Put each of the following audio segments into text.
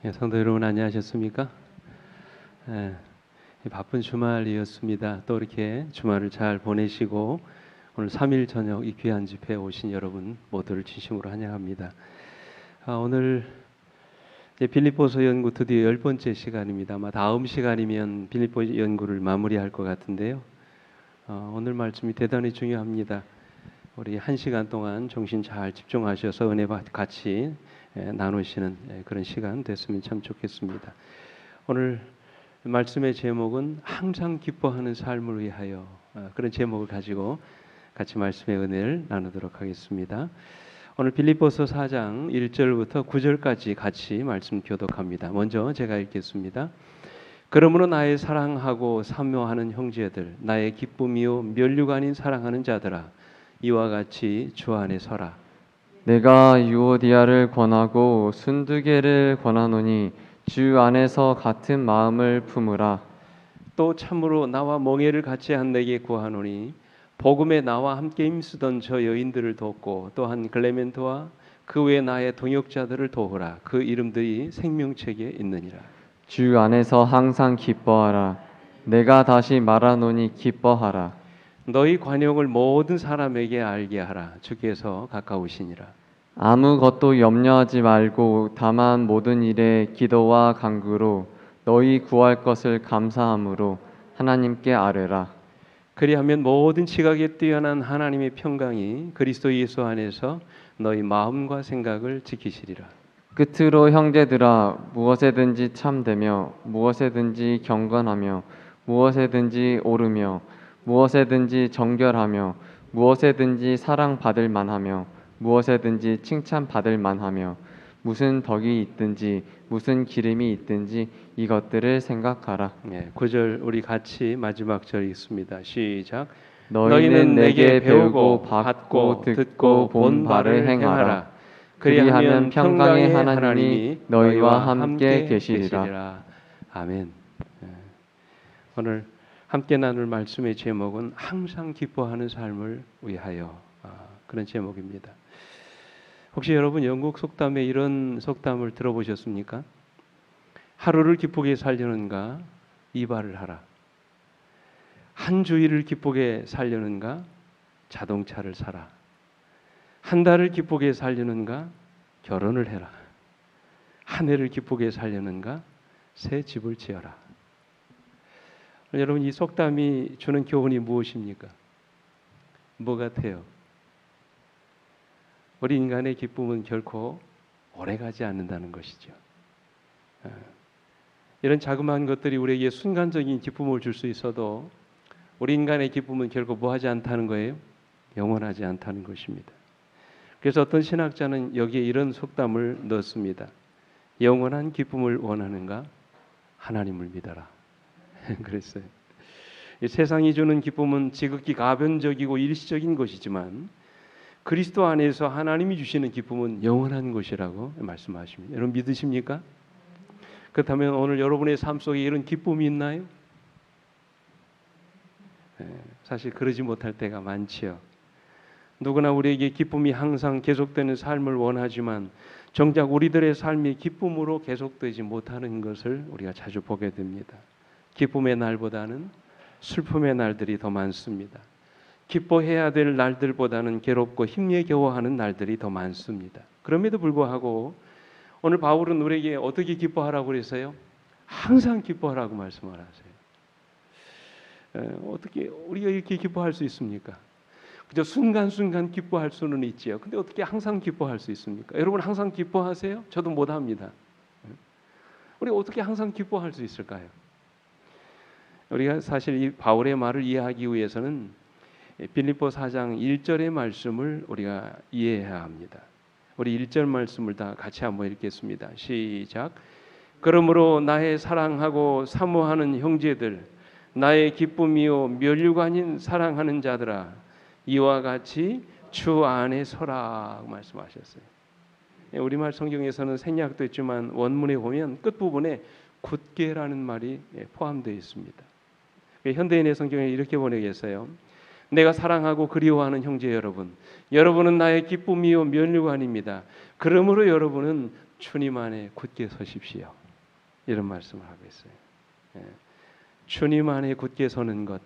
성도 여러분 안녕하셨습니까? 예, 바쁜 주말이었습니다. 또 이렇게 주말을 잘 보내시고 오늘 3일 저녁 이 귀한 집회에 오신 여러분 모두를 진심으로 환영합니다. 오늘 빌립보서 연구 드디어 10번째 시간입니다. 아마 다음 시간이면 빌립보 연구를 마무리할 것 같은데요. 오늘 말씀이 대단히 중요합니다. 우리 1시간 동안 정신 잘 집중하셔서 은혜 같이 나누시는 그런 시간 됐으면 참 좋겠습니다. 오늘 말씀의 제목은 항상 기뻐하는 삶을 위하여, 그런 제목을 가지고 같이 말씀의 은혜를 나누도록 하겠습니다. 오늘 빌립보서 4장 1절부터 9절까지 같이 말씀 교독합니다. 먼저 제가 읽겠습니다. 그러므로 나의 사랑하고 사모하는 형제들, 나의 기쁨이요 면류가 아닌 사랑하는 자들아, 이와 같이 주 안에 서라. 내가 유오디아를 권하고 순두계를 권하노니 주 안에서 같은 마음을 품으라. 또 참으로 나와 멍에를 같이 한 내게 구하노니 복음에 나와 함께 힘쓰던 저 여인들을 돕고 또한 클레멘토와 그 외 나의 동역자들을 도우라. 그 이름들이 생명책에 있느니라. 주 안에서 항상 기뻐하라. 내가 다시 말하노니 기뻐하라. 너희 관용을 모든 사람에게 알게 하라. 주께서 가까우시니라. 아무것도 염려하지 말고 다만 모든 일에 기도와 간구로 너희 구할 것을 감사함으로 하나님께 아뢰라. 그리하면 모든 지각에 뛰어난 하나님의 평강이 그리스도 예수 안에서 너희 마음과 생각을 지키시리라. 끝으로 형제들아, 무엇에든지 참되며 무엇에든지 경건하며 무엇에든지 오르며 무엇에든지 정결하며 무엇에든지 사랑받을 만하며 무엇에든지 칭찬받을 만하며 무슨 덕이 있든지 무슨 기름이 있든지 이것들을 생각하라. 9절 우리 같이 마지막 절 읽습니다. 시작. 너희는 내게 배우고 받고 듣고 본 바를 행하라. 그리하면 평강의 하나님이 너희와 함께 계시리라. 아멘. 오늘 함께 나눌 말씀의 제목은 항상 기뻐하는 삶을 위하여, 그런 제목입니다. 혹시 여러분 영국 속담에 이런 속담을 들어보셨습니까? 하루를 기쁘게 살려는가 이발을 하라. 한 주일을 기쁘게 살려는가 자동차를 사라. 한 달을 기쁘게 살려는가 결혼을 해라. 한 해를 기쁘게 살려는가 새 집을 지어라. 여러분 이 속담이 주는 교훈이 무엇입니까? 뭐 같아요? 우리 인간의 기쁨은 결코 오래가지 않는다는 것이죠. 이런 자그마한 것들이 우리에게 순간적인 기쁨을 줄 수 있어도 우리 인간의 기쁨은 결코 뭐하지 않다는 거예요? 영원하지 않다는 것입니다. 그래서 어떤 신학자는 여기에 이런 속담을 넣습니다. 영원한 기쁨을 원하는가? 하나님을 믿어라. 그랬어요. 세상이 주는 기쁨은 지극히 가변적이고 일시적인 것이지만 그리스도 안에서 하나님이 주시는 기쁨은 영원한 것이라고 말씀하십니다. 여러분 믿으십니까? 그렇다면 오늘 여러분의 삶 속에 이런 기쁨이 있나요? 사실 그러지 못할 때가 많지요. 누구나 우리에게 기쁨이 항상 계속되는 삶을 원하지만 정작 우리들의 삶이 기쁨으로 계속되지 못하는 것을 우리가 자주 보게 됩니다. 기쁨의 날보다는 슬픔의 날들이 더 많습니다. 기뻐해야 될 날들보다는 괴롭고 힘겨워하는 날들이 더 많습니다. 그럼에도 불구하고 오늘 바울은 우리에게 어떻게 기뻐하라고 그랬어요? 항상 기뻐하라고 말씀을 하세요. 어떻게 우리가 이렇게 기뻐할 수 있습니까? 그저 순간순간 기뻐할 수는 있지요. 근데 어떻게 항상 기뻐할 수 있습니까? 여러분 항상 기뻐하세요? 저도 못합니다. 우리 어떻게 항상 기뻐할 수 있을까요? 우리가 사실 이 바울의 말을 이해하기 위해서는 빌립보 4장 1절의 말씀을 우리가 이해해야 합니다. 우리 1절 말씀을 다 같이 한번 읽겠습니다. 시작. 그러므로 나의 사랑하고 사모하는 형제들, 나의 기쁨이요 면류가 아닌 사랑하는 자들아, 이와 같이 주 안에 서라 말씀하셨어요. 우리말 성경에서는 생략도 있지만 원문에 보면 끝부분에 굳게라는 말이 포함되어 있습니다. 현대인의 성경에 이렇게 번역했어요. 내가 사랑하고 그리워하는 형제 여러분, 여러분은 나의 기쁨이요 면류관입니다. 그러므로 여러분은 주님 안에 굳게 서십시오. 이런 말씀을 하고 있어요. 예. 주님 안에 굳게 서는 것,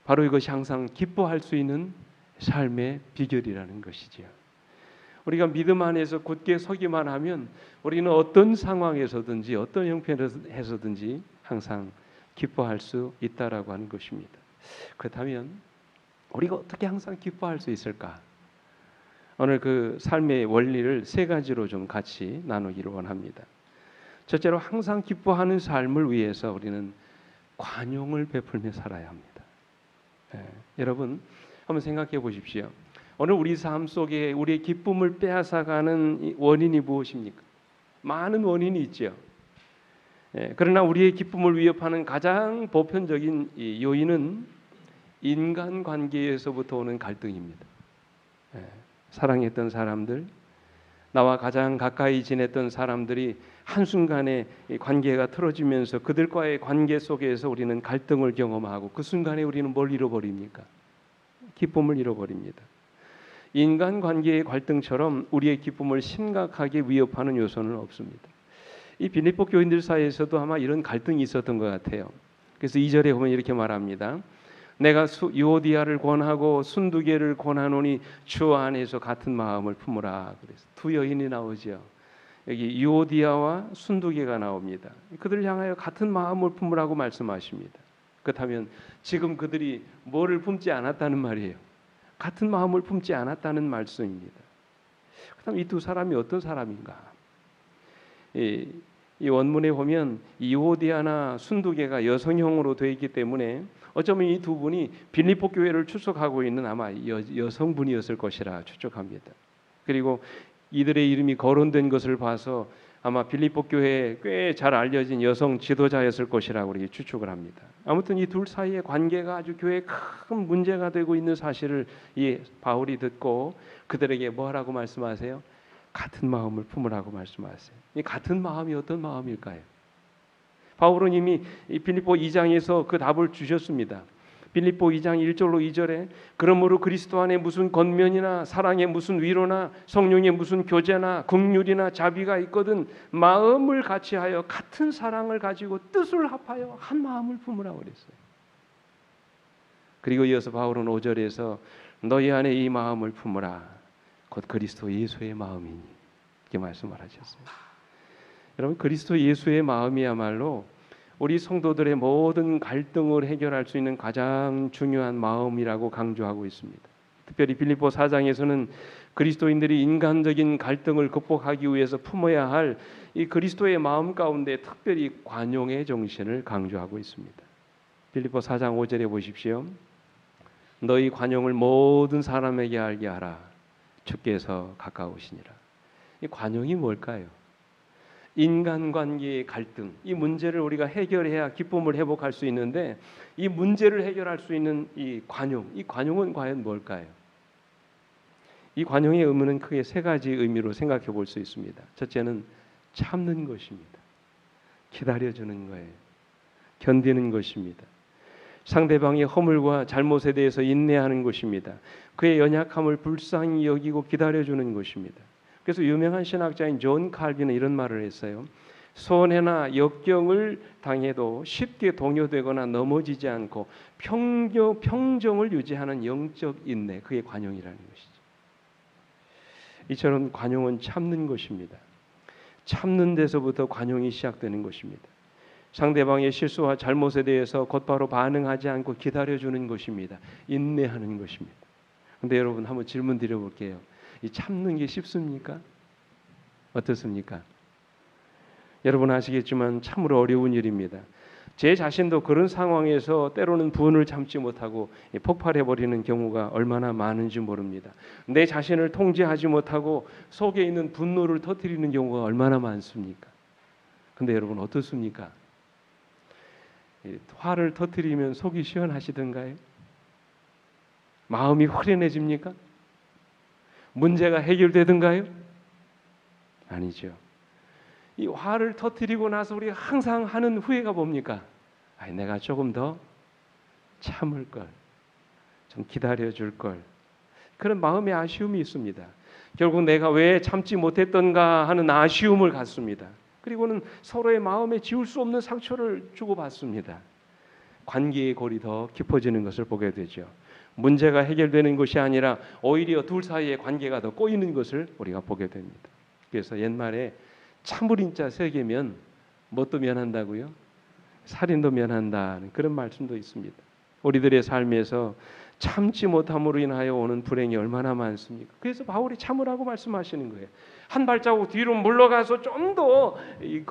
바로 이것이 항상 기뻐할 수 있는 삶의 비결이라는 것이지요. 우리가 믿음 안에서 굳게 서기만 하면 우리는 어떤 상황에서든지 어떤 형편에서든지 항상 기뻐할 수 있다라고 하는 것입니다. 그렇다면 우리가 어떻게 항상 기뻐할 수 있을까? 오늘 그 삶의 원리를 세 가지로 좀 같이 나누기를 원합니다. 첫째로 항상 기뻐하는 삶을 위해서 우리는 관용을 베풀며 살아야 합니다. 여러분 한번 생각해 보십시오. 오늘 우리 삶 속에 우리의 기쁨을 빼앗아가는 원인이 무엇입니까? 많은 원인이 있죠. 그러나 우리의 기쁨을 위협하는 가장 보편적인 요인은 인간관계에서부터 오는 갈등입니다. 사랑했던 사람들, 나와 가장 가까이 지냈던 사람들이 한순간에 관계가 틀어지면서 그들과의 관계 속에서 우리는 갈등을 경험하고 그 순간에 우리는 뭘 잃어버립니까? 기쁨을 잃어버립니다. 인간관계의 갈등처럼 우리의 기쁨을 심각하게 위협하는 요소는 없습니다. 이 빌립보 교인들 사이에서도 아마 이런 갈등이 있었던 것 같아요. 그래서 2절에 보면 이렇게 말합니다. 내가 유오디아를 권하고 순두개를 권하노니 주 안에서 같은 마음을 품으라. 그래서 두 여인이 나오죠. 여기 유오디아와 순두개가 나옵니다. 그들 향하여 같은 마음을 품으라고 말씀하십니다. 그렇다면 지금 그들이 뭐를 품지 않았다는 말이에요? 같은 마음을 품지 않았다는 말씀입니다. 그렇다면 이 두 사람이 어떤 사람인가? 이 원문에 보면 유오디아나 순두개가 여성형으로 되어 있기 때문에 어쩌면 이 두 분이 빌립보 교회를 출석하고 있는 아마 여성분이었을 것이라 추측합니다. 그리고 이들의 이름이 거론된 것을 봐서 아마 빌립보 교회에 꽤 잘 알려진 여성 지도자였을 것이라고 이렇게 추측을 합니다. 아무튼 이 둘 사이의 관계가 아주 교회에 큰 문제가 되고 있는 사실을 이 바울이 듣고 그들에게 뭐라고 말씀하세요? 같은 마음을 품으라고 말씀하세요. 이 같은 마음이 어떤 마음일까요? 바울은 이미 빌립보 2장에서 그 답을 주셨습니다. 빌립보 2장 1절로 2절에 그러므로 그리스도 안에 무슨 권면이나 사랑에 무슨 위로나 성령의 무슨 교제나 긍휼이나 자비가 있거든 마음을 같이하여 같은 사랑을 가지고 뜻을 합하여 한 마음을 품으라고 그랬어요. 그리고 이어서 바울은 5절에서 너희 안에 이 마음을 품으라 곧 그리스도 예수의 마음이니 이렇게 말씀을 하셨어요. 여러분 그리스도 예수의 마음이야말로 우리 성도들의 모든 갈등을 해결할 수 있는 가장 중요한 마음이라고 강조하고 있습니다. 특별히 빌립보 4장에서는 그리스도인들이 인간적인 갈등을 극복하기 위해서 품어야 할 이 그리스도의 마음 가운데 특별히 관용의 정신을 강조하고 있습니다. 빌립보 4장 5절에 보십시오. 너희 관용을 모든 사람에게 알게 하라. 주께서 가까우시니라. 이 관용이 뭘까요? 인간관계의 갈등, 이 문제를 우리가 해결해야 기쁨을 회복할 수 있는데 이 문제를 해결할 수 있는 이 관용은 과연 뭘까요? 이 관용의 의미는 크게 세 가지 의미로 생각해 볼 수 있습니다. 첫째는 참는 것입니다. 기다려주는 거예요. 견디는 것입니다. 상대방의 허물과 잘못에 대해서 인내하는 것입니다. 그의 연약함을 불쌍히 여기고 기다려주는 것입니다. 그래서 유명한 신학자인 존 칼빈은 이런 말을 했어요. 손해나 역경을 당해도 쉽게 동요되거나 넘어지지 않고 평정을 유지하는 영적 인내, 그게 관용이라는 것이죠. 이처럼 관용은 참는 것입니다. 참는 데서부터 관용이 시작되는 것입니다. 상대방의 실수와 잘못에 대해서 곧바로 반응하지 않고 기다려주는 것입니다. 인내하는 것입니다. 그런데 여러분 한번 질문 드려볼게요. 이 참는 게 쉽습니까? 어떻습니까? 여러분 아시겠지만 참으로 어려운 일입니다. 제 자신도 그런 상황에서 때로는 분을 참지 못하고 폭발해버리는 경우가 얼마나 많은지 모릅니다. 내 자신을 통제하지 못하고 속에 있는 분노를 터뜨리는 경우가 얼마나 많습니까? 근데 여러분 어떻습니까? 화를 터뜨리면 속이 시원하시던가요? 마음이 후련해집니까? 문제가 해결되던가요? 아니죠. 이 화를 터뜨리고 나서 우리가 항상 하는 후회가 뭡니까? 내가 조금 더 참을 걸, 좀 기다려 줄 걸, 그런 마음의 아쉬움이 있습니다. 결국 내가 왜 참지 못했던가 하는 아쉬움을 갖습니다. 그리고는 서로의 마음에 지울 수 없는 상처를 주고받습니다. 관계의 골이 더 깊어지는 것을 보게 되죠. 문제가 해결되는 것이 아니라 오히려 둘 사이의 관계가 더 꼬이는 것을 우리가 보게 됩니다. 그래서 옛말에 참을인자 3개면 뭣도 면한다고요? 살인도 면한다는 그런 말씀도 있습니다. 우리들의 삶에서 참지 못함으로 인하여 오는 불행이 얼마나 많습니까? 그래서 바울이 참으라고 말씀하시는 거예요. 한 발자국 뒤로 물러가서 좀 더 이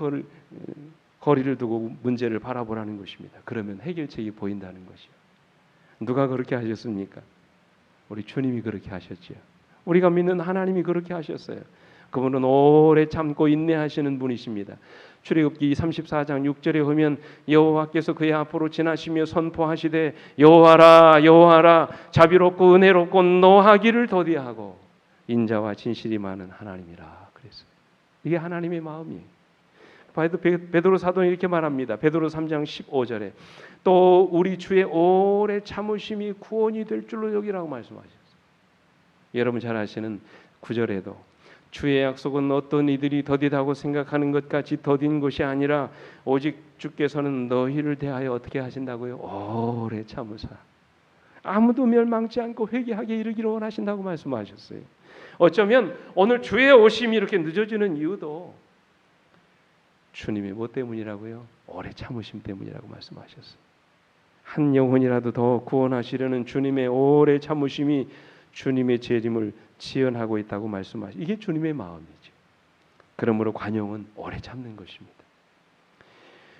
거리를 두고 문제를 바라보라는 것입니다. 그러면 해결책이 보인다는 것이요. 누가 그렇게 하셨습니까? 우리 주님이 그렇게 하셨지요. 우리가 믿는 하나님이 그렇게 하셨어요. 그분은 오래 참고 인내하시는 분이십니다. 출애굽기 34장 6절에 보면 여호와께서 그의 앞으로 지나시며 선포하시되 여호와라 여호와라 자비롭고 은혜롭고 노하기를 더디하고 인자와 진실이 많은 하나님이라 그랬어요. 이게 하나님의 마음이에요. 베드로 사도는 이렇게 말합니다. 베드로 3장 15절에 또 우리 주의 오래 참으심이 구원이 될 줄로 여기라고 말씀하셨어요. 여러분 잘 아시는 9절에도 주의 약속은 어떤 이들이 더디다고 생각하는 것 같이 더딘 것이 아니라 오직 주께서는 너희를 대하여 어떻게 하신다고요? 오래 참으사 아무도 멸망치 않고 회개하게 이르기를 원하신다고 말씀하셨어요. 어쩌면 오늘 주의 오심이 이렇게 늦어지는 이유도 주님의 뭐 때문이라고요? 오래 참으심 때문이라고 말씀하셨어요. 한 영혼이라도 더 구원하시려는 주님의 오래 참으심이 주님의 재림을 지연하고 있다고 말씀하시죠. 이게 주님의 마음이죠. 그러므로 관용은 오래 참는 것입니다.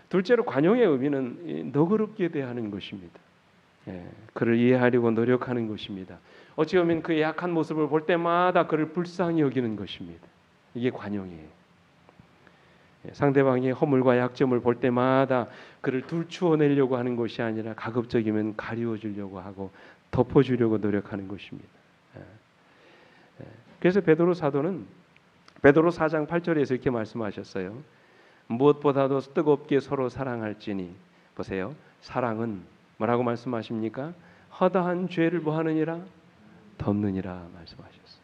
둘째로 관용의 의미는 너그럽게 대하는 것입니다. 그를 이해하려고 노력하는 것입니다. 어찌 보면 그의 약한 모습을 볼 때마다 그를 불쌍히 여기는 것입니다. 이게 관용이에요. 상대방의 허물과 약점을 볼 때마다 그를 들추어내려고 하는 것이 아니라 가급적이면 가리워주려고 하고 덮어주려고 노력하는 것입니다. 그래서 베드로 사도는 베드로 4장 8절에서 이렇게 말씀하셨어요. 무엇보다도 뜨겁게 서로 사랑할지니 보세요. 사랑은 뭐라고 말씀하십니까? 허다한 죄를 뭐하느니라? 덮느니라 말씀하셨어요.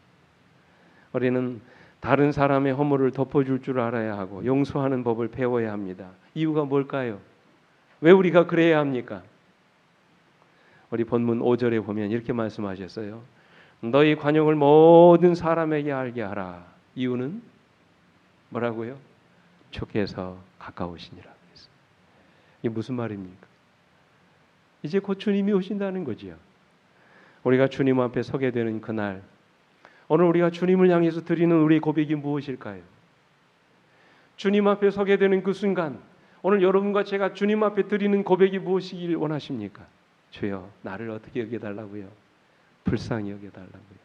우리는 다른 사람의 허물을 덮어줄 줄 알아야 하고 용서하는 법을 배워야 합니다. 이유가 뭘까요? 왜 우리가 그래야 합니까? 우리 본문 5절에 보면 이렇게 말씀하셨어요. 너희 관용을 모든 사람에게 알게 하라. 이유는 뭐라고요? 주께서 가까우시니라. 이게 무슨 말입니까? 이제 곧 주님이 오신다는 거지요. 우리가 주님 앞에 서게 되는 그날, 오늘 우리가 주님을 향해서 드리는 우리의 고백이 무엇일까요? 주님 앞에 서게 되는 그 순간, 오늘 여러분과 제가 주님 앞에 드리는 고백이 무엇이길 원하십니까? 주여, 나를 어떻게 여겨달라고요? 불쌍히 여겨달라고요.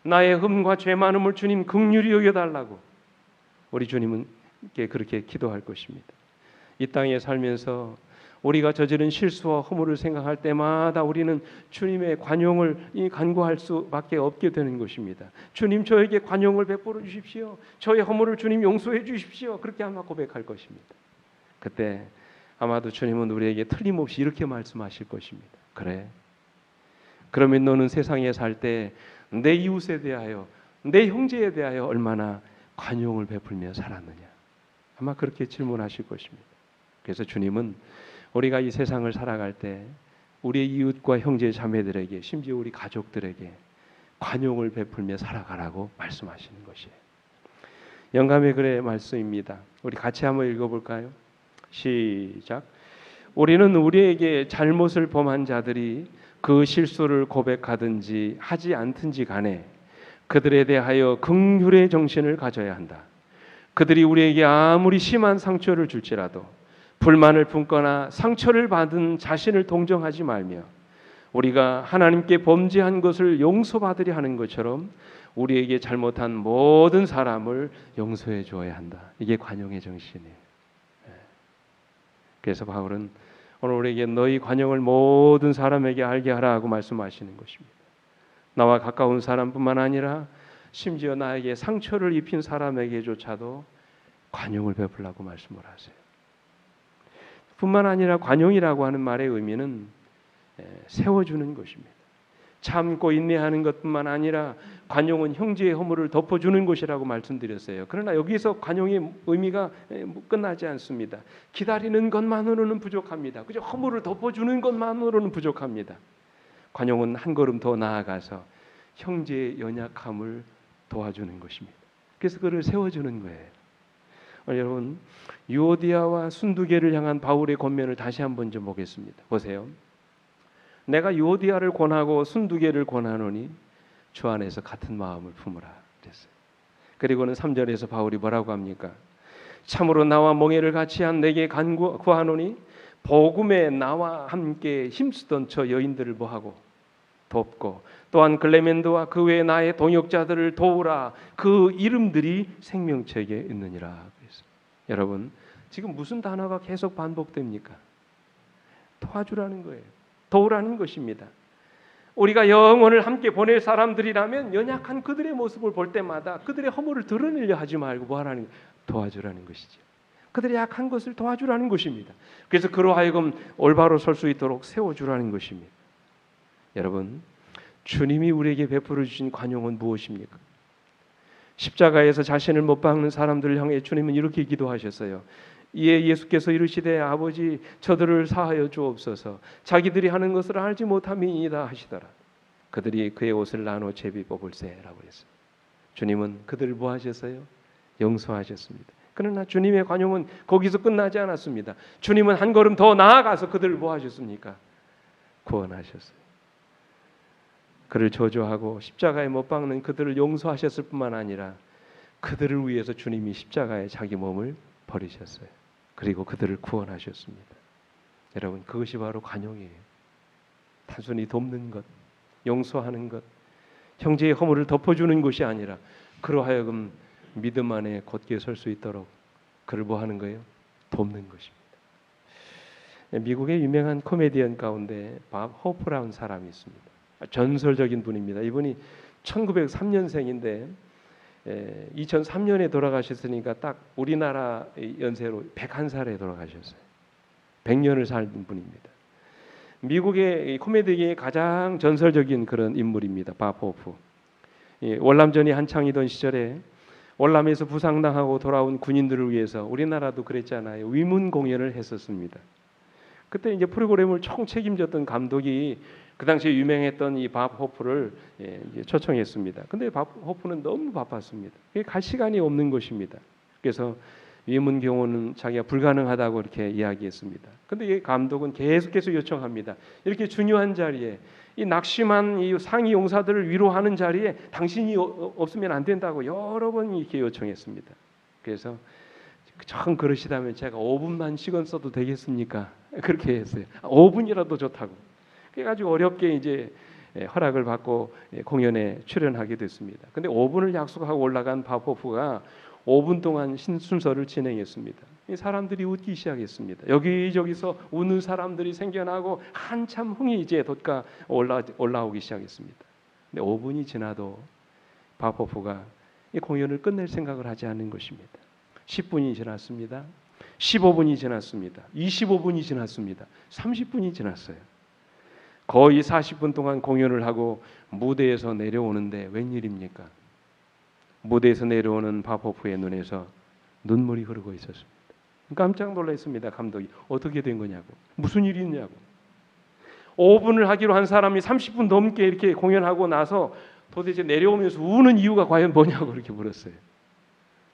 나의 흠과 죄 많음을 주님 긍휼히 여겨달라고 우리 주님께 그렇게 기도할 것입니다. 이 땅에 살면서 우리가 저지른 실수와 허물을 생각할 때마다 우리는 주님의 관용을 간구할 수밖에 없게 되는 것입니다. 주님, 저에게 관용을 베풀어 주십시오. 저의 허물을 주님 용서해 주십시오. 그렇게 아마 고백할 것입니다. 그때 아마도 주님은 우리에게 틀림없이 이렇게 말씀하실 것입니다. 그래, 그러면 너는 세상에 살 때 내 이웃에 대하여, 내 형제에 대하여 얼마나 관용을 베풀며 살았느냐. 아마 그렇게 질문하실 것입니다. 그래서 주님은 우리가 이 세상을 살아갈 때 우리의 이웃과 형제 자매들에게, 심지어 우리 가족들에게 관용을 베풀며 살아가라고 말씀하시는 것이에요. 영감의 글의 말씀입니다. 우리 같이 한번 읽어볼까요? 시작. 우리는 우리에게 잘못을 범한 자들이 그 실수를 고백하든지 하지 않든지 간에 그들에 대하여 긍휼의 정신을 가져야 한다. 그들이 우리에게 아무리 심한 상처를 줄지라도 불만을 품거나 상처를 받은 자신을 동정하지 말며 우리가 하나님께 범죄한 것을 용서받으려 하는 것처럼 우리에게 잘못한 모든 사람을 용서해 주어야 한다. 이게 관용의 정신이에요. 그래서 바울은 오늘 우리에게 너희 관용을 모든 사람에게 알게 하라고 말씀하시는 것입니다. 나와 가까운 사람뿐만 아니라 심지어 나에게 상처를 입힌 사람에게조차도 관용을 베풀라고 말씀을 하세요. 뿐만 아니라 관용이라고 하는 말의 의미는 세워주는 것입니다. 참고 인내하는 것뿐만 아니라 관용은 형제의 허물을 덮어주는 것이라고 말씀드렸어요. 그러나 여기서 관용의 의미가 끝나지 않습니다. 기다리는 것만으로는 부족합니다. 그저 허물을 덮어주는 것만으로는 부족합니다. 관용은 한 걸음 더 나아가서 형제의 연약함을 도와주는 것입니다. 그래서 그를 세워주는 거예요. 여러분, 유오디아와 순두계를 향한 바울의 권면을 다시 한번 좀 보겠습니다. 보세요. 내가 유오디아를 권하고 순두계를 권하노니 주 안에서 같은 마음을 품으라 그랬어요. 그리고는 3절에서 바울이 뭐라고 합니까? 참으로 나와 멍에를 같이 한 내게 구하노니 복음에 나와 함께 힘쓰던 저 여인들을 뭐하고 돕고 또한 글레멘도와 그 외 나의 동역자들을 도우라. 그 이름들이 생명책에 있느니라 그랬어요. 여러분, 지금 무슨 단어가 계속 반복됩니까? 도와주라는 거예요. 도우라는 것입니다. 우리가 영혼을 함께 보낼 사람들이라면 연약한 그들의 모습을 볼 때마다 그들의 허물을 드러내려 하지 말고 뭐 하라는 거예요? 도와주라는 것이죠. 그들의 약한 것을 도와주라는 것입니다. 그래서 그로 하여금 올바로 설 수 있도록 세워주라는 것입니다. 여러분, 주님이 우리에게 베풀어 주신 관용은 무엇입니까? 십자가에서 자신을 못 박는 사람들을 향해 주님은 이렇게 기도하셨어요. 이에 예수께서 이르시되 아버지 저들을 사하여 주옵소서. 자기들이 하는 것을 알지 못함이니이다 하시더라. 그들이 그의 옷을 나눠 제비 뽑을세라고 했어요. 주님은 그들을 뭐 하셨어요? 용서하셨습니다. 그러나 주님의 관용은 거기서 끝나지 않았습니다. 주님은 한 걸음 더 나아가서 그들을 뭐 하셨습니까? 구원하셨어요. 그를 저주하고 십자가에 못 박는 그들을 용서하셨을 뿐만 아니라 그들을 위해서 주님이 십자가에 자기 몸을 버리셨어요. 그리고 그들을 구원하셨습니다. 여러분, 그것이 바로 관용이에요. 단순히 돕는 것, 용서하는 것, 형제의 허물을 덮어주는 것이 아니라 그로 하여금 믿음 안에 곧게 설 수 있도록 그를 뭐 하는 거예요? 돕는 것입니다. 미국의 유명한 코미디언 가운데 밥 호프라는 사람이 있습니다. 전설적인 분입니다. 이분이 1903년생인데 2003년에 돌아가셨으니까 딱 우리나라 연세로 101살에 돌아가셨어요. 100년을 살던 분입니다. 미국의 코미디계의 가장 전설적인 그런 인물입니다. 밥 호프. 월남전이 한창이던 시절에 월남에서 부상당하고 돌아온 군인들을 위해서 우리나라도 그랬잖아요. 위문 공연을 했었습니다. 그때 이제 프로그램을 총 책임졌던 감독이 그 당시에 유명했던 이 밥 호프를 초청했습니다. 근데 밥 호프는 너무 바빴습니다. 갈 시간이 없는 것입니다. 그래서 위문 경호는 자기가 불가능하다고 이렇게 이야기했습니다. 근데 이 감독은 계속해서 요청합니다. 이렇게 중요한 자리에 이 낙심한 이 상위 용사들을 위로하는 자리에 당신이 없으면 안 된다고 여러 번 이렇게 요청했습니다. 그래서 정 그러시다면 제가 5분만 시간 써도 되겠습니까? 그렇게 했어요. 5분이라도 좋다고. 그래가지고 어렵게 이제 허락을 받고 공연에 출연하게 됐습니다. 근데 5분을 약속하고 올라간 바포프가 5분 동안 순서를 진행했습니다. 사람들이 웃기 시작했습니다. 여기저기서 웃는 사람들이 생겨나고 한참 흥이 이제 돋가 올라오기 시작했습니다. 근데 5분이 지나도 바포프가 이 공연을 끝낼 생각을 하지 않는 것입니다. 10분이 지났습니다. 15분이 지났습니다. 25분이 지났습니다. 30분이 지났어요. 거의 40분 동안 공연을 하고 무대에서 내려오는데 웬일입니까? 무대에서 내려오는 바포프의 눈에서 눈물이 흐르고 있었습니다. 깜짝 놀랐습니다. 감독이 어떻게 된 거냐고, 무슨 일이 있냐고. 5분을 하기로 한 사람이 30분 넘게 이렇게 공연하고 나서 도대체 내려오면서 우는 이유가 과연 뭐냐고 그렇게 물었어요.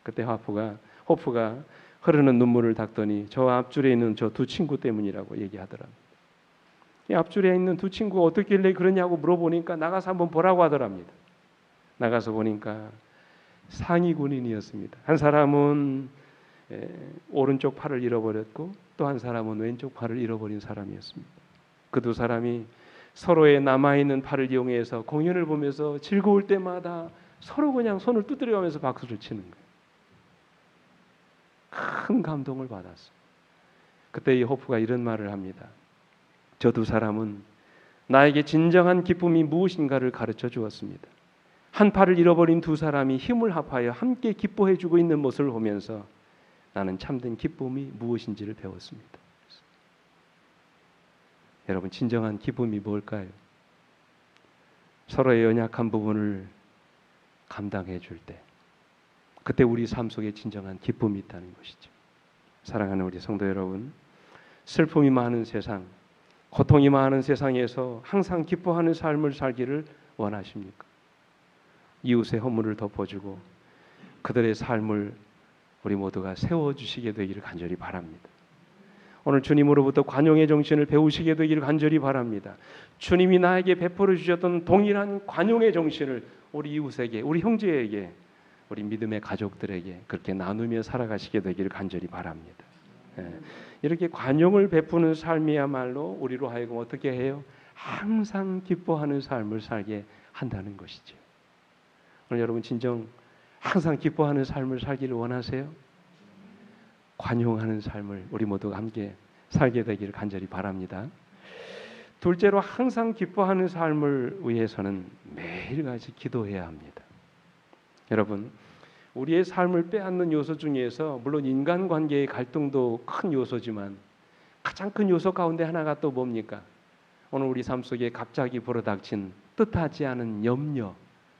그때 호프가 흐르는 눈물을 닦더니 저 앞줄에 있는 저 두 친구 때문이라고 얘기하더랍니다. 이 앞줄에 있는 두 친구가 어떻길래 그러냐고 물어보니까 나가서 한번 보라고 하더랍니다. 나가서 보니까 상위 군인이었습니다. 한 사람은 오른쪽 팔을 잃어버렸고 또 한 사람은 왼쪽 팔을 잃어버린 사람이었습니다. 그 두 사람이 서로의 남아있는 팔을 이용해서 공연을 보면서 즐거울 때마다 서로 그냥 손을 두드려가면서 박수를 치는 거예요. 큰 감동을 받았어요. 그때 이 호프가 이런 말을 합니다. 저 두 사람은 나에게 진정한 기쁨이 무엇인가를 가르쳐 주었습니다. 한 팔을 잃어버린 두 사람이 힘을 합하여 함께 기뻐해주고 있는 모습을 보면서 나는 참된 기쁨이 무엇인지를 배웠습니다. 여러분, 진정한 기쁨이 뭘까요? 서로의 연약한 부분을 감당해 줄 때, 그때 우리 삶 속에 진정한 기쁨이 있다는 것이죠. 사랑하는 우리 성도 여러분, 슬픔이 많은 세상, 고통이 많은 세상에서 항상 기뻐하는 삶을 살기를 원하십니까? 이웃의 허물을 덮어주고 그들의 삶을 우리 모두가 세워주시게 되기를 간절히 바랍니다. 오늘 주님으로부터 관용의 정신을 배우시게 되기를 간절히 바랍니다. 주님이 나에게 베풀어 주셨던 동일한 관용의 정신을 우리 이웃에게, 우리 형제에게, 우리 믿음의 가족들에게 그렇게 나누며 살아가시게 되기를 간절히 바랍니다. 이렇게 관용을 베푸는 삶이야말로 우리로 하여금 어떻게 해요? 항상 기뻐하는 삶을 살게 한다는 것이죠. 오늘 여러분 진정 항상 기뻐하는 삶을 살기를 원하세요? 관용하는 삶을 우리 모두가 함께 살게 되기를 간절히 바랍니다. 둘째로 항상 기뻐하는 삶을 위해서는 매일같이 기도해야 합니다. 여러분, 우리의 삶을 빼앗는 요소 중에서 물론 인간관계의 갈등도 큰 요소지만 가장 큰 요소 가운데 하나가 또 뭡니까? 오늘 우리 삶 속에 갑자기 불어닥친 뜻하지 않은 염려,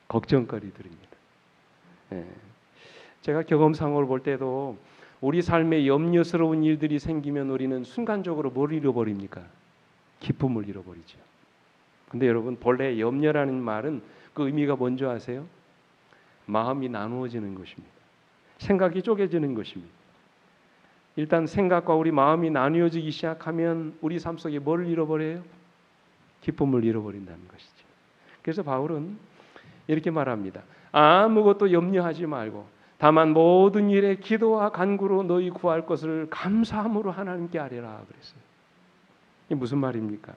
걱정거리들입니다. 제가 경험상으로 볼 때도 우리 삶에 염려스러운 일들이 생기면 우리는 순간적으로 뭘 잃어버립니까? 기쁨을 잃어버리죠. 근데 여러분, 본래 염려라는 말은 그 의미가 뭔지 아세요? 마음이 나누어지는 것입니다. 생각이 쪼개지는 것입니다. 일단 생각과 우리 마음이 나누어지기 시작하면 우리 삶 속에 뭘 잃어버려요? 기쁨을 잃어버린다는 것이죠. 그래서 바울은 이렇게 말합니다. 아무것도 염려하지 말고 다만 모든 일에 기도와 간구로 너희 구할 것을 감사함으로 하나님께 아뢰라 그랬어요. 이게 무슨 말입니까?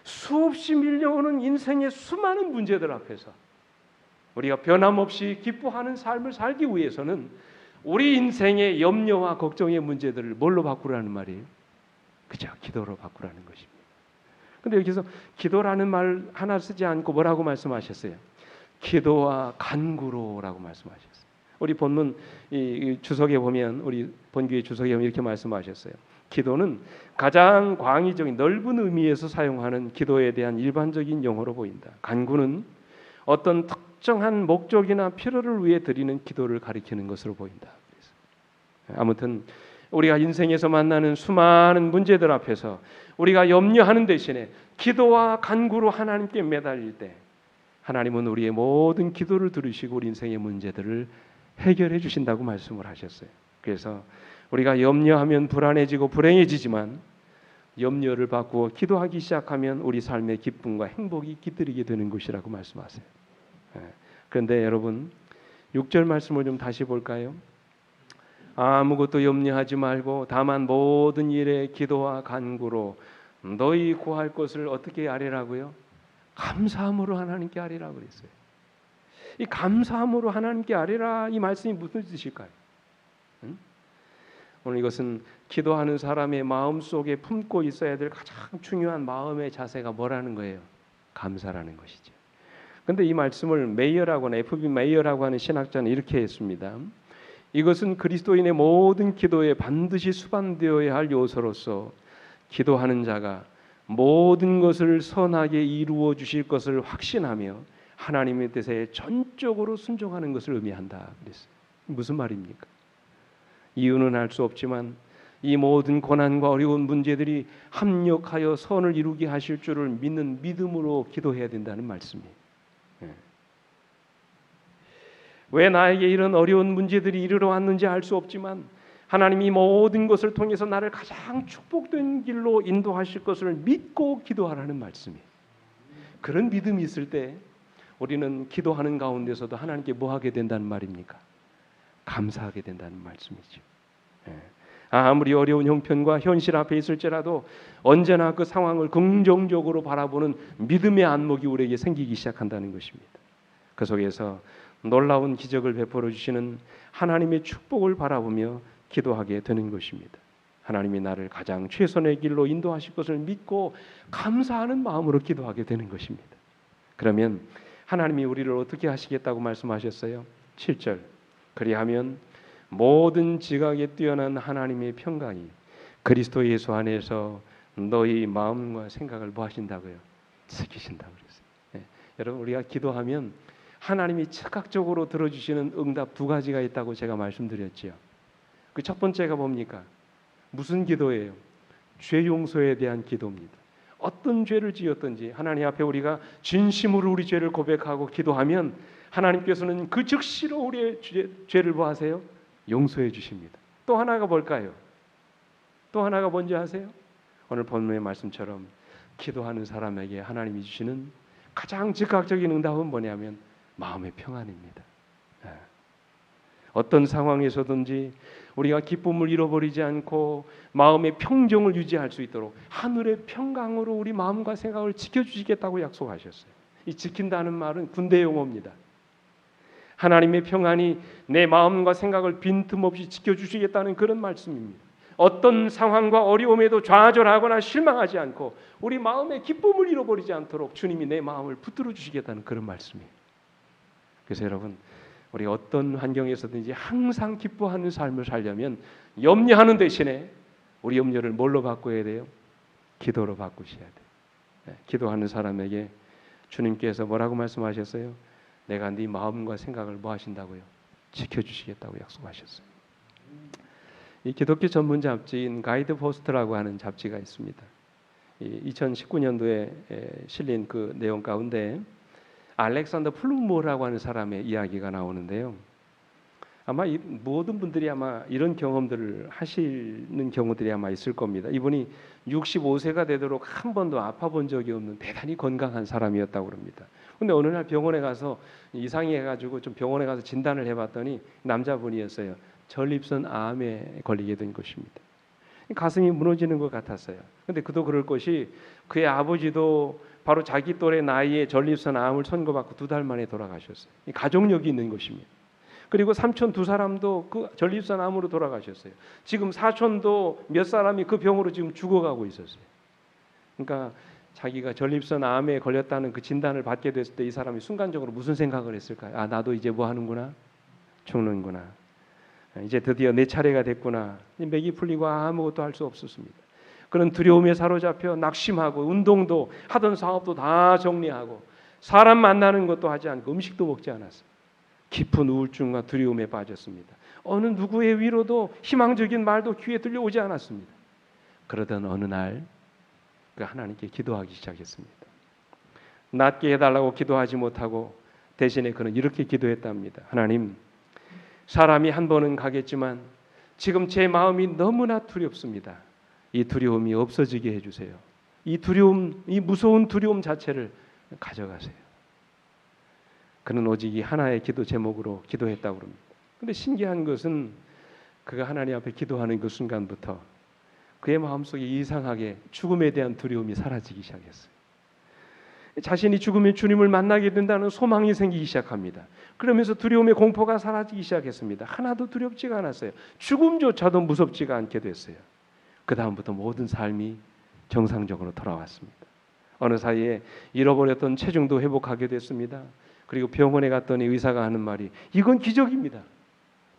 수없이 밀려오는 인생의 수많은 문제들 앞에서 우리가 변함없이 기뻐하는 삶을 살기 위해서는 우리 인생의 염려와 걱정의 문제들을 뭘로 바꾸라는 말이에요? 그죠? 기도로 바꾸라는 것입니다. 근데 여기서 기도라는 말 하나 쓰지 않고 뭐라고 말씀하셨어요? 기도와 간구로라고 말씀하셨어요. 우리 본문 이 주석에 보면, 우리 본교의 주석에 보면 이렇게 말씀하셨어요. 기도는 가장 광의적인 넓은 의미에서 사용하는 기도에 대한 일반적인 용어로 보인다. 간구는 어떤 특정한 목적이나 필요를 위해 드리는 기도를 가리키는 것으로 보인다. 그래서 아무튼 우리가 인생에서 만나는 수많은 문제들 앞에서 우리가 염려하는 대신에 기도와 간구로 하나님께 매달릴 때 하나님은 우리의 모든 기도를 들으시고 우리 인생의 문제들을 해결해 주신다고 말씀을 하셨어요. 그래서 우리가 염려하면 불안해지고 불행해지지만 염려를 바꾸어 기도하기 시작하면 우리 삶의 기쁨과 행복이 깃들이게 되는 것이라고 말씀하세요. 그런데 여러분 6절 말씀을 좀 다시 볼까요? 아무것도 염려하지 말고 다만 모든 일에 기도와 간구로 너희 구할 것을 어떻게 아뢰라고요? 감사함으로 하나님께 아뢰라고 그랬어요. 이 감사함으로 하나님께 아뢰라, 이 말씀이 무슨 뜻일까요? 오늘 이것은 기도하는 사람의 마음 속에 품고 있어야 될 가장 중요한 마음의 자세가 뭐라는 거예요? 감사라는 것이죠. 근데 이 말씀을 F.B. 메이어라고 하는 신학자는 이렇게 했습니다. 이것은 그리스도인의 모든 기도에 반드시 수반되어야 할 요소로서 기도하는 자가 모든 것을 선하게 이루어 주실 것을 확신하며 하나님의 뜻에 전적으로 순종하는 것을 의미한다 그랬어요. 무슨 말입니까? 이유는 알 수 없지만 이 모든 고난과 어려운 문제들이 합력하여 선을 이루게 하실 줄을 믿는 믿음으로 기도해야 된다는 말씀이에요. 왜 나에게 이런 어려운 문제들이 이르러 왔는지 알 수 없지만 하나님이 모든 것을 통해서 나를 가장 축복된 길로 인도하실 것을 믿고 기도하라는 말씀이에요. 그런 믿음이 있을 때 우리는 기도하는 가운데서도 하나님께 뭐 하게 된다는 말입니까? 감사하게 된다는 말씀이죠. 아무리 어려운 형편과 현실 앞에 있을지라도 언제나 그 상황을 긍정적으로 바라보는 믿음의 안목이 우리에게 생기기 시작한다는 것입니다. 그 속에서 놀라운 기적을 베풀어 주시는 하나님의 축복을 바라보며 기도하게 되는 것입니다. 하나님이 나를 가장 최선의 길로 인도하실 것을 믿고 감사하는 마음으로 기도하게 되는 것입니다. 그러면 하나님이 우리를 어떻게 하시겠다고 말씀하셨어요? 7절. 그리하면 모든 지각에 뛰어난 하나님의 평강이 그리스도 예수 안에서 너희 마음과 생각을 뭐 하신다고요? 지키신다고 그랬어요. 여러분, 우리가 기도하면 하나님이 즉각적으로 들어주시는 응답 두 가지가 있다고 제가 말씀드렸지요. 그 첫 번째가 뭡니까? 무슨 기도예요? 죄 용서에 대한 기도입니다. 어떤 죄를 지었든지 하나님 앞에 우리가 진심으로 우리 죄를 고백하고 기도하면 하나님께서는 그 즉시로 우리의 죄를 뭐 하세요? 용서해 주십니다. 또 하나가 뭘까요? 또 하나가 뭔지 아세요? 오늘 본문의 말씀처럼 기도하는 사람에게 하나님이 주시는 가장 즉각적인 응답은 뭐냐면 마음의 평안입니다. 어떤 상황에서든지 우리가 기쁨을 잃어버리지 않고 마음의 평정을 유지할 수 있도록 하늘의 평강으로 우리 마음과 생각을 지켜주시겠다고 약속하셨어요. 이 지킨다는 말은 군대 용어입니다. 하나님의 평안이 내 마음과 생각을 빈틈없이 지켜주시겠다는 그런 말씀입니다. 어떤 상황과 어려움에도 좌절하거나 실망하지 않고 우리 마음의 기쁨을 잃어버리지 않도록 주님이 내 마음을 붙들어 주시겠다는 그런 말씀이에요. 그래서 여러분, 우리 어떤 환경에서든지 항상 기뻐하는 삶을 살려면 염려하는 대신에 우리 염려를 뭘로 바꿔야 돼요? 기도로 바꾸셔야 돼요. 기도하는 사람에게 주님께서 뭐라고 말씀하셨어요? 내가 네 마음과 생각을 뭐 하신다고요? 지켜주시겠다고 약속하셨어요. 이 기독교 전문 잡지인 가이드 포스트라고 하는 잡지가 있습니다. 2019년도에 실린 그 내용 가운데 알렉산더 플루머라고 하는 사람의 이야기가 나오는데요. 아마 모든 분들이 아마 이런 경험들을 하시는 경우들이 아마 있을 겁니다. 이분이 65세가 되도록 한 번도 아파본 적이 없는 대단히 건강한 사람이었다고 합니다. 근데 어느 날 병원에 가서 이상이 해가지고 좀 병원에 가서 진단을 해봤더니 남자분이었어요. 전립선 암에 걸리게 된 것입니다. 가슴이 무너지는 것 같았어요. 근데 그도 그럴 것이 그의 아버지도 바로 자기 또래 나이에 전립선 암을 선고받고 2달 만에 돌아가셨어요. 가족력이 있는 것입니다. 그리고 삼촌 2사람도 그 전립선 암으로 돌아가셨어요. 지금 사촌도 몇 사람이 그 병으로 지금 죽어가고 있었어요. 그러니까 자기가 전립선 암에 걸렸다는 그 진단을 받게 됐을 때 이 사람이 순간적으로 무슨 생각을 했을까요? 아, 나도 이제 뭐 하는구나? 죽는구나. 이제 드디어 내 차례가 됐구나. 맥이 풀리고 아무것도 할 수 없었습니다. 그런 두려움에 사로잡혀 낙심하고 운동도 하던 사업도 다 정리하고 사람 만나는 것도 하지 않고 음식도 먹지 않았어요. 깊은 우울증과 두려움에 빠졌습니다. 어느 누구의 위로도 희망적인 말도 귀에 들려오지 않았습니다. 그러던 어느 날 그 하나님께 기도하기 시작했습니다. 낫게 해달라고 기도하지 못하고 대신에 그는 이렇게 기도했답니다. 하나님, 사람이 한 번은 가겠지만 지금 제 마음이 너무나 두렵습니다. 이 두려움이 없어지게 해주세요. 이 두려움, 이 무서운 두려움 자체를 가져가세요. 그는 오직 이 하나의 기도 제목으로 기도했다고 합니다. 그런데 신기한 것은 그가 하나님 앞에 기도하는 그 순간부터 그의 마음속에 이상하게 죽음에 대한 두려움이 사라지기 시작했어요. 자신이 죽으면 주님을 만나게 된다는 소망이 생기기 시작합니다. 그러면서 두려움의 공포가 사라지기 시작했습니다. 하나도 두렵지가 않았어요. 죽음조차도 무섭지가 않게 됐어요. 그 다음부터 모든 삶이 정상적으로 돌아왔습니다. 어느 사이에 잃어버렸던 체중도 회복하게 됐습니다. 그리고 병원에 갔더니 의사가 하는 말이 이건 기적입니다.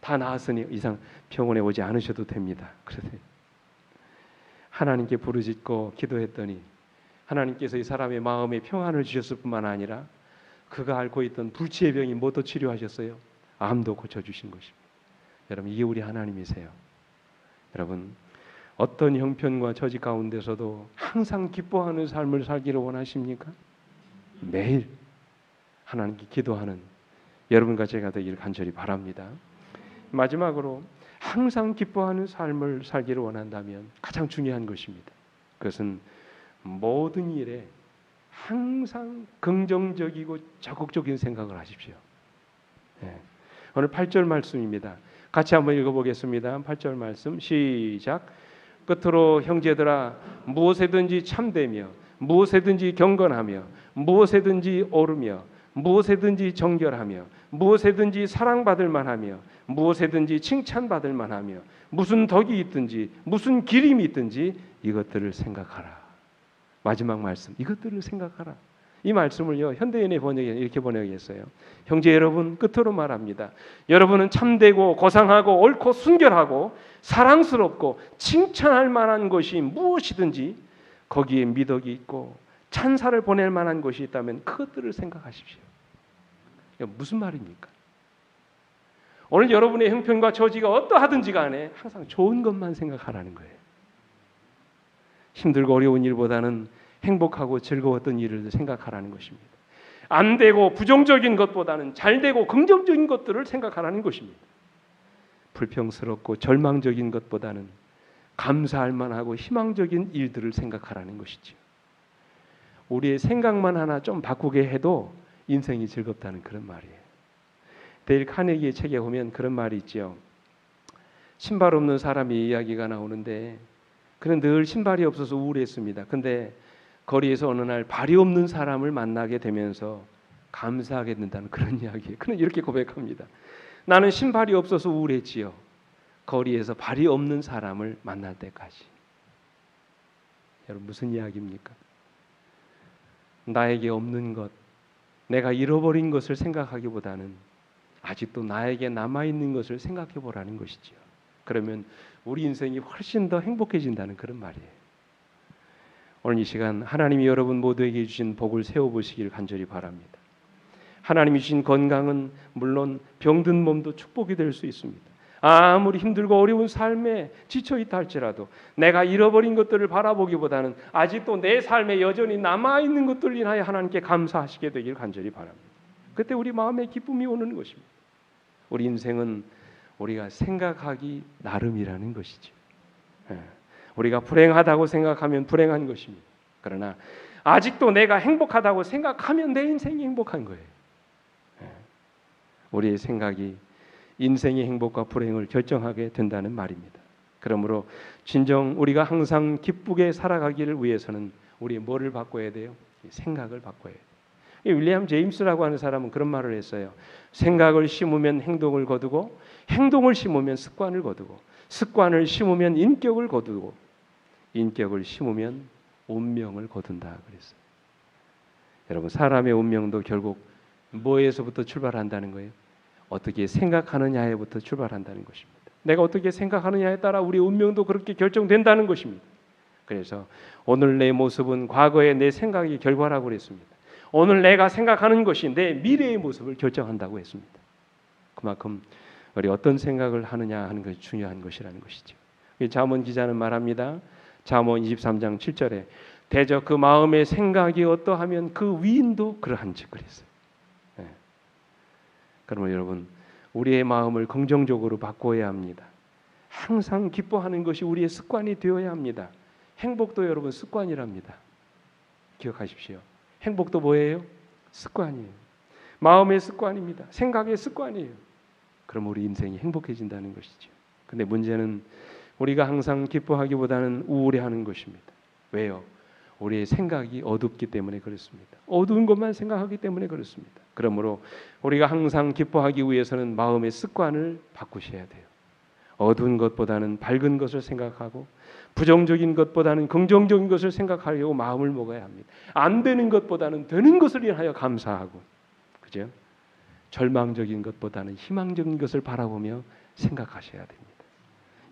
다 나았으니 이상 병원에 오지 않으셔도 됩니다. 그래서 하나님께 부르짖고 기도했더니 하나님께서 이 사람의 마음에 평안을 주셨을 뿐만 아니라 그가 앓고 있던 불치의 병이 뭐도 치료하셨어요? 암도 고쳐주신 것입니다. 여러분, 이게 우리 하나님이세요. 여러분, 어떤 형편과 처지 가운데서도 항상 기뻐하는 삶을 살기를 원하십니까? 매일 하나님께 기도하는 여러분과 제가 되기를 간절히 바랍니다. 마지막으로 항상 기뻐하는 삶을 살기를 원한다면 가장 중요한 것입니다. 그것은 모든 일에 항상 긍정적이고 적극적인 생각을 하십시오. 오늘 8절 말씀입니다. 같이 한번 읽어보겠습니다. 8절 말씀 시작. 끝으로 형제들아, 무엇에든지 참되며 무엇에든지 경건하며 무엇에든지 옳으며 무엇에든지 정결하며 무엇에든지 사랑받을 만하며 무엇에든지 칭찬받을 만하며 무슨 덕이 있든지 무슨 기림이 있든지 이것들을 생각하라. 마지막 말씀, 이것들을 생각하라. 이 말씀을요, 현대인의 번역에 이렇게 번역했어요. 형제 여러분, 끝으로 말합니다. 여러분은 참되고 고상하고 옳고 순결하고 사랑스럽고 칭찬할 만한 것이 무엇이든지 거기에 미덕이 있고 찬사를 보낼 만한 곳이 있다면 그것들을 생각하십시오. 이게 무슨 말입니까? 오늘 여러분의 형편과 처지가 어떠하든지 간에 항상 좋은 것만 생각하라는 거예요. 힘들고 어려운 일보다는 행복하고 즐거웠던 일을 생각하라는 것입니다. 안 되고 부정적인 것보다는 잘 되고 긍정적인 것들을 생각하라는 것입니다. 불평스럽고 절망적인 것보다는 감사할 만하고 희망적인 일들을 생각하라는 것이죠. 우리의 생각만 하나 좀 바꾸게 해도 인생이 즐겁다는 그런 말이에요. 데일 카네기의 책에 보면 그런 말이 있죠. 신발 없는 사람이 이야기가 나오는데 그는 늘 신발이 없어서 우울했습니다. 근데 거리에서 어느 날 발이 없는 사람을 만나게 되면서 감사하게 된다는 그런 이야기예요. 그는 이렇게 고백합니다. 나는 신발이 없어서 우울했지요. 거리에서 발이 없는 사람을 만날 때까지. 여러분 무슨 이야기입니까? 나에게 없는 것, 내가 잃어버린 것을 생각하기보다는 아직도 나에게 남아있는 것을 생각해 보라는 것이죠. 그러면 우리 인생이 훨씬 더 행복해진다는 그런 말이에요. 오늘 이 시간 하나님이 여러분 모두에게 주신 복을 세워보시길 간절히 바랍니다. 하나님이 주신 건강은 물론 병든 몸도 축복이 될 수 있습니다. 아무리 힘들고 어려운 삶에 지쳐있다 할지라도 내가 잃어버린 것들을 바라보기보다는 아직도 내 삶에 여전히 남아있는 것들을 인하여 하나님께 감사하시게 되길 간절히 바랍니다. 그때 우리 마음에 기쁨이 오는 것입니다. 우리 인생은 우리가 생각하기 나름이라는 것이죠. 우리가 불행하다고 생각하면 불행한 것입니다. 그러나 아직도 내가 행복하다고 생각하면 내 인생이 행복한 거예요. 우리의 생각이 인생의 행복과 불행을 결정하게 된다는 말입니다. 그러므로 진정 우리가 항상 기쁘게 살아가기를 위해서는 우리 뭐를 바꿔야 돼요? 생각을 바꿔야 돼요. 윌리엄 제임스라고 하는 사람은 그런 말을 했어요. 생각을 심으면 행동을 거두고 행동을 심으면 습관을 거두고 습관을 심으면 인격을 거두고 인격을 심으면 운명을 거둔다 그랬어요. 여러분 사람의 운명도 결국 뭐에서부터 출발한다는 거예요? 어떻게 생각하느냐에부터 출발한다는 것입니다. 내가 어떻게 생각하느냐에 따라 우리 운명도 그렇게 결정된다는 것입니다. 그래서 오늘 내 모습은 과거의 내 생각의 결과라고 그랬습니다. 오늘 내가 생각하는 것이 내 미래의 모습을 결정한다고 했습니다. 그만큼 우리 어떤 생각을 하느냐 하는 것이 중요한 것이라는 것이죠. 잠언 기자는 말합니다. 잠언 23장 7절에 대저 그 마음의 생각이 어떠하면 그 위인도 그러한즉 그랬어요. 그러면 여러분 우리의 마음을 긍정적으로 바꿔야 합니다. 항상 기뻐하는 것이 우리의 습관이 되어야 합니다. 행복도 여러분 습관이랍니다. 기억하십시오. 행복도 뭐예요? 습관이에요. 마음의 습관입니다. 생각의 습관이에요. 그럼 우리 인생이 행복해진다는 것이죠. 근데 문제는 우리가 항상 기뻐하기보다는 우울해하는 것입니다. 왜요? 우리의 생각이 어둡기 때문에 그렇습니다. 어두운 것만 생각하기 때문에 그렇습니다. 그러므로 우리가 항상 기뻐하기 위해서는 마음의 습관을 바꾸셔야 돼요. 어두운 것보다는 밝은 것을 생각하고 부정적인 것보다는 긍정적인 것을 생각하려고 마음을 먹어야 합니다. 안 되는 것보다는 되는 것을 인하여 감사하고, 그죠? 절망적인 것보다는 희망적인 것을 바라보며 생각하셔야 됩니다.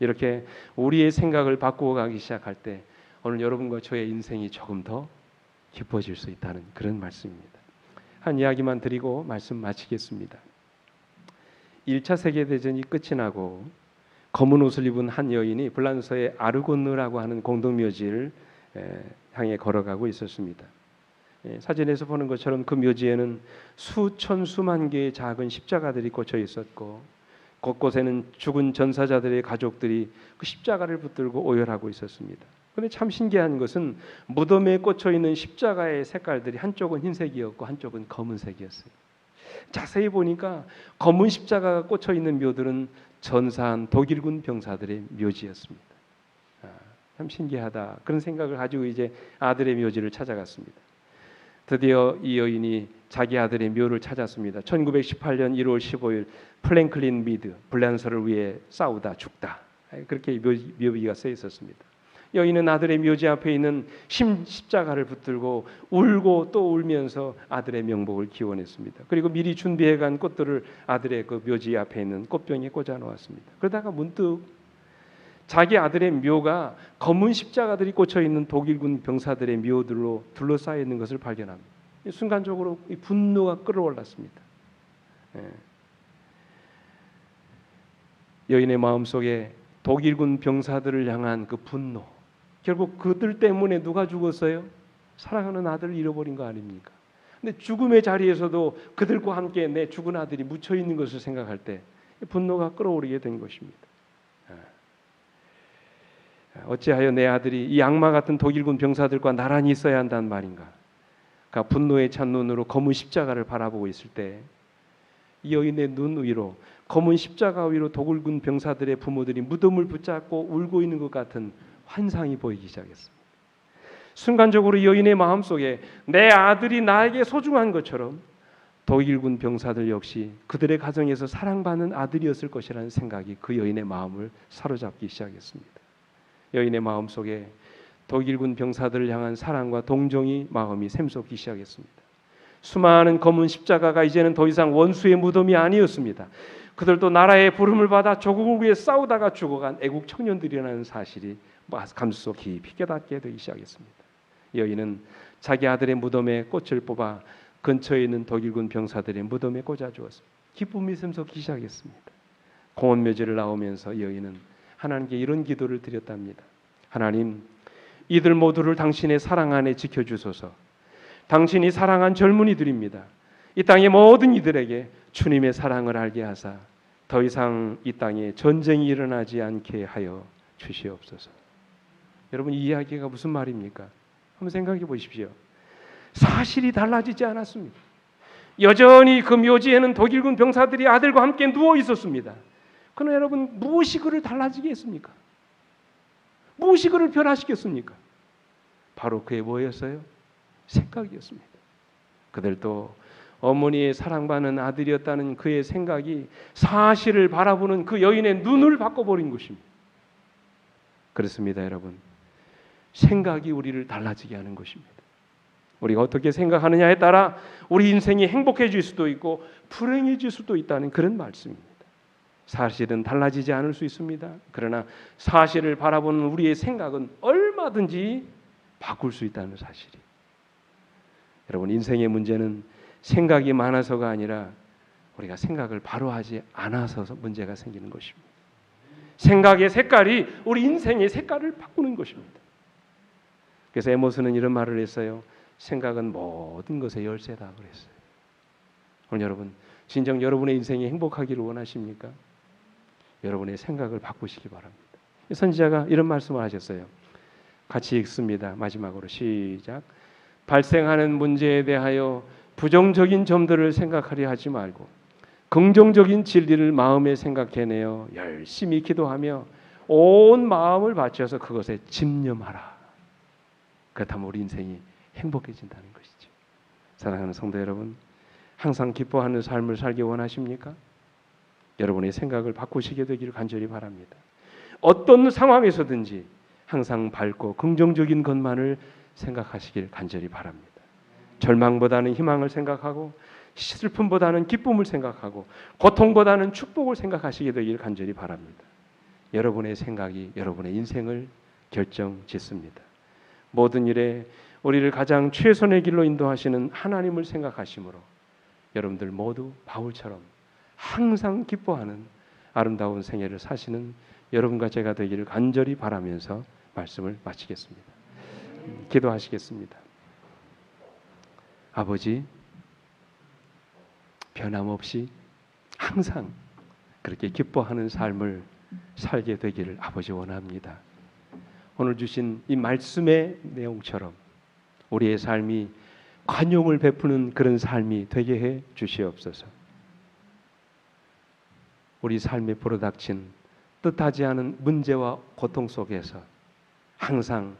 이렇게 우리의 생각을 바꾸어 가기 시작할 때 오늘 여러분과 저의 인생이 조금 더 기뻐질 수 있다는 그런 말씀입니다. 한 이야기만 드리고 말씀 마치겠습니다. 1차 세계대전이 끝이 나고 검은 옷을 입은 한 여인이 불란서의 아르곤느라고 하는 공동묘지를 향해 걸어가고 있었습니다. 사진에서 보는 것처럼 그 묘지에는 수천 수만 개의 작은 십자가들이 꽂혀 있었고 곳곳에는 죽은 전사자들의 가족들이 그 십자가를 붙들고 오열하고 있었습니다. 그런데 참 신기한 것은 무덤에 꽂혀 있는 십자가의 색깔들이 한쪽은 흰색이었고 한쪽은 검은색이었어요. 자세히 보니까 검은 십자가가 꽂혀 있는 묘들은 전사한 독일군 병사들의 묘지였습니다. 참 신기하다. 그런 생각을 가지고 이제 아들의 묘지를 찾아갔습니다. 드디어 이 여인이 자기 아들의 묘를 찾았습니다. 1918년 1월 15일 플랭클린 미드 불란서를 위해 싸우다 죽다. 그렇게 묘비가 써 있었습니다. 여인은 아들의 묘지 앞에 있는 십자가를 붙들고 울고 또 울면서 아들의 명복을 기원했습니다. 그리고 미리 준비해간 꽃들을 아들의 그 묘지 앞에 있는 꽃병에 꽂아 놓았습니다. 그러다가 문득 자기 아들의 묘가 검은 십자가들이 꽂혀 있는 독일군 병사들의 묘들로 둘러싸여 있는 것을 발견합니다. 순간적으로 이 분노가 끌어올랐습니다. 여인의 마음속에 독일군 병사들을 향한 그 분노, 결국 그들 때문에 누가 죽었어요? 사랑하는 아들을 잃어버린 거 아닙니까? 근데 죽음의 자리에서도 그들과 함께 내 죽은 아들이 묻혀 있는 것을 생각할 때 분노가 끌어오르게 된 것입니다. 어찌하여 내 아들이 이 악마 같은 독일군 병사들과 나란히 있어야 한다는 말인가? 그가 분노에 찬 눈으로 검은 십자가를 바라보고 있을 때 이 여인의 눈 위로, 검은 십자가 위로 독일군 병사들의 부모들이 무덤을 붙잡고 울고 있는 것 같은 환상이 보이기 시작했습니다. 순간적으로 여인의 마음속에 내 아들이 나에게 소중한 것처럼 독일군 병사들 역시 그들의 가정에서 사랑받는 아들이었을 것이라는 생각이 그 여인의 마음을 사로잡기 시작했습니다. 여인의 마음속에 독일군 병사들을 향한 사랑과 동정이 마음이 샘솟기 시작했습니다. 수많은 검은 십자가가 이제는 더 이상 원수의 무덤이 아니었습니다. 그들도 나라의 부름을 받아 조국을 위해 싸우다가 죽어간 애국 청년들이라는 사실이 감수속 깊이 깨닫게 되기 시작했습니다. 여인은 자기 아들의 무덤에 꽃을 뽑아 근처에 있는 독일군 병사들의 무덤에 꽂아 주었습니다. 기쁨이 샘솟기 시작했습니다. 공원묘지를 나오면서 여인은 하나님께 이런 기도를 드렸답니다. 하나님, 이들 모두를 당신의 사랑 안에 지켜주소서. 당신이 사랑한 젊은이들입니다. 이 땅의 모든 이들에게 주님의 사랑을 알게 하사 더 이상 이 땅에 전쟁이 일어나지 않게 하여 주시옵소서. 여러분, 이 이야기가 무슨 말입니까? 한번 생각해 보십시오. 사실이 달라지지 않았습니다. 여전히 그 묘지에는 독일군 병사들이 아들과 함께 누워 있었습니다. 그러나 여러분, 무엇이 그를 달라지게 했습니까? 무엇이 그를 변화시켰습니까? 바로 그의 뭐였어요? 생각이었습니다. 그들도 어머니의 사랑받는 아들이었다는 그의 생각이 사실을 바라보는 그 여인의 눈을 바꿔버린 것입니다. 그렇습니다, 여러분. 생각이 우리를 달라지게 하는 것입니다. 우리가 어떻게 생각하느냐에 따라 우리 인생이 행복해질 수도 있고 불행해질 수도 있다는 그런 말씀입니다. 사실은 달라지지 않을 수 있습니다. 그러나 사실을 바라보는 우리의 생각은 얼마든지 바꿀 수 있다는 사실이. 여러분, 인생의 문제는 생각이 많아서가 아니라 우리가 생각을 바로 하지 않아서 문제가 생기는 것입니다. 생각의 색깔이 우리 인생의 색깔을 바꾸는 것입니다. 그래서 에모스는 이런 말을 했어요. 생각은 모든 것의 열쇠다 그랬어요. 오늘 여러분, 진정 여러분의 인생이 행복하기를 원하십니까? 여러분의 생각을 바꾸시기 바랍니다. 선지자가 이런 말씀을 하셨어요. 같이 읽습니다. 마지막으로 시작. 발생하는 문제에 대하여 부정적인 점들을 생각하려 하지 말고 긍정적인 진리를 마음에 생각해내어 열심히 기도하며 온 마음을 바쳐서 그것에 집념하라. 그렇다면 우리 인생이 행복해진다는 것이죠. 사랑하는 성도 여러분, 항상 기뻐하는 삶을 살기 원하십니까? 여러분의 생각을 바꾸시게 되기를 간절히 바랍니다. 어떤 상황에서든지 항상 밝고 긍정적인 것만을 생각하시길 간절히 바랍니다. 절망보다는 희망을 생각하고 슬픔보다는 기쁨을 생각하고 고통보다는 축복을 생각하시게 되길 간절히 바랍니다. 여러분의 생각이 여러분의 인생을 결정짓습니다. 모든 일에 우리를 가장 최선의 길로 인도하시는 하나님을 생각하심으로 여러분들 모두 바울처럼 항상 기뻐하는 아름다운 생애를 사시는 여러분과 제가 되기를 간절히 바라면서 말씀을 마치겠습니다. 기도하시겠습니다. 아버지, 변함없이 항상 그렇게 기뻐하는 삶을 살게 되기를 아버지 원합니다. 오늘 주신 이 말씀의 내용처럼 우리의 삶이 관용을 베푸는 그런 삶이 되게 해 주시옵소서. 우리 삶에 불어닥친 뜻하지 않은 문제와 고통 속에서 항상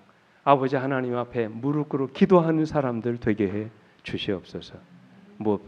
아버지 하나님 앞에 무릎 꿇고 기도하는 사람들 되게 해 주시옵소서. 무엇보다